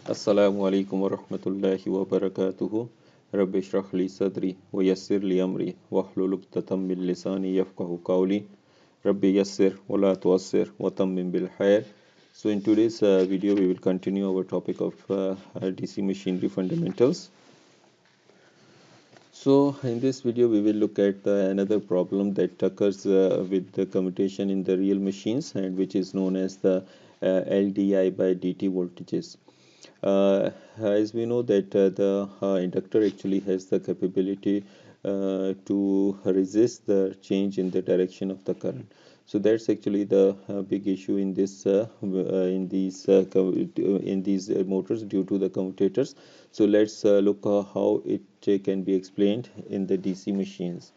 Assalamu alaikum wa rahmatullahi wa barakatuhu. Rabbi shrah li sadri wa yassir li amri wahlul uqdatam min lisani yafqahu qawli. Rabbi yassir wa la tuassir wa tammim bil khair. So in today's video we will continue our topic of DC machinery fundamentals. So in this video we will look at another problem that occurs with the commutation in the real machines, and which is known as the LDI by dt voltages. As we know that the inductor actually has the capability to resist the change in the direction of the current. So that's actually the big issue in this in these motors due to the commutators. So let's look how it can be explained in the DC machines.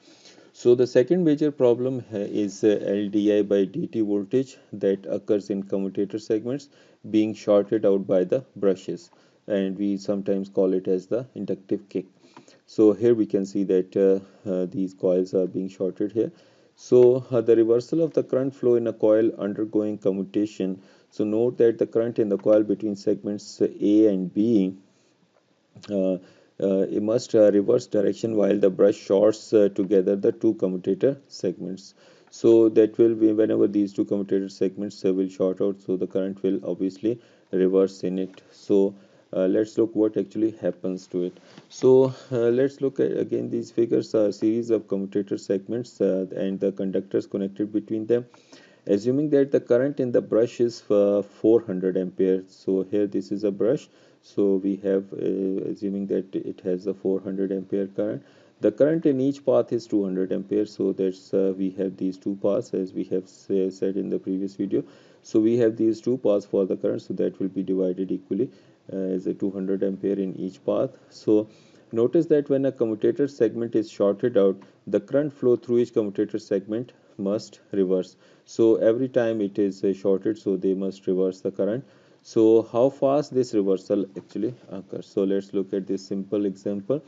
So the second major problem is LDI by dt voltage that occurs in commutator segments being shorted out by the brushes, and we sometimes call it as the inductive kick. So here we can see that these coils are being shorted here. So the reversal of the current flow in a coil undergoing commutation. So note that the current in the coil between segments A and B uh, it must reverse direction while the brush shorts together the two commutator segments. So that will be whenever these two commutator segments will short out, so the current will obviously reverse in it. So let's look what actually happens to it. So let's look at again, these figures are a series of commutator segments and the conductors connected between them. Assuming that the current in the brush is 400 ampere, so here this is a brush, so we have assuming that it has a 400 ampere current. The current in each path is 200 ampere, so that's we have these two paths as we have said in the previous video. So we have these two paths for the current, so that will be divided equally as a 200 ampere in each path. So notice that when a commutator segment is shorted out, the current flow through each commutator segment must reverse. So every time it is shorted, so they must reverse the current. So how fast this reversal actually occurs? So let's look at this simple example.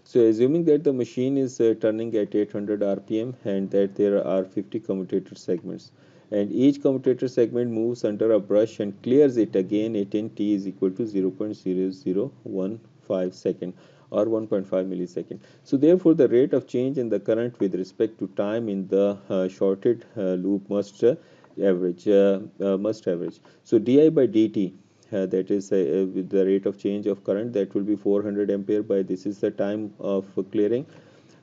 So assuming that the machine is turning at 800 rpm and that there are 50 commutator segments, and each commutator segment moves under a brush and clears it again at t is equal to 0.0015 second or 1.5 millisecond. So therefore the rate of change in the current with respect to time in the shorted loop must average. So di by dt, that is with the rate of change of current, that will be 400 ampere by this is the time of clearing.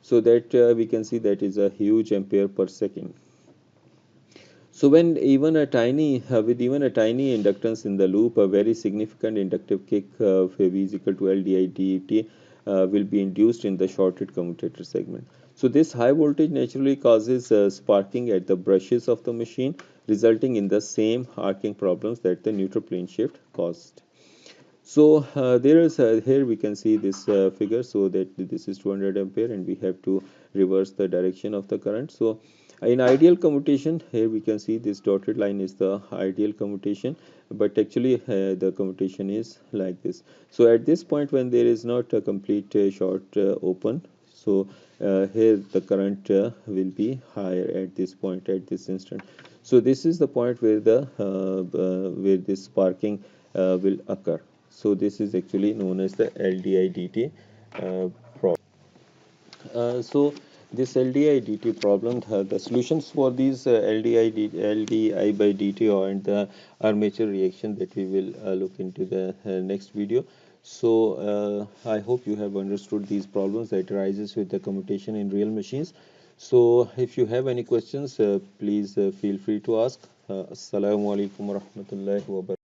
So that we can see that is a huge ampere per second. So when even a tiny with even a tiny inductance in the loop, a very significant inductive kick V is equal to LDI dt will be induced in the shorted commutator segment. So this high voltage naturally causes sparking at the brushes of the machine, resulting in the same arcing problems that the neutral plane shift caused. So there is here we can see this figure, so that this is 200 ampere and we have to reverse the direction of the current. So in ideal commutation, here we can see this dotted line is the ideal commutation, but actually the commutation is like this. So at this point when there is not a complete short open, so here the current will be higher at this point, at this instant. So this is the point where the where this sparking will occur. So this is actually known as the LDI dt problem. So this LDI dt problem, the solutions for these LDI by dt and the armature reaction that we will look into the next video. So I hope you have understood these problems that arises with the commutation in real machines. So if you have any questions, please feel free to ask. Assalamu alaikum wa rahmatullahi wa barakatuh.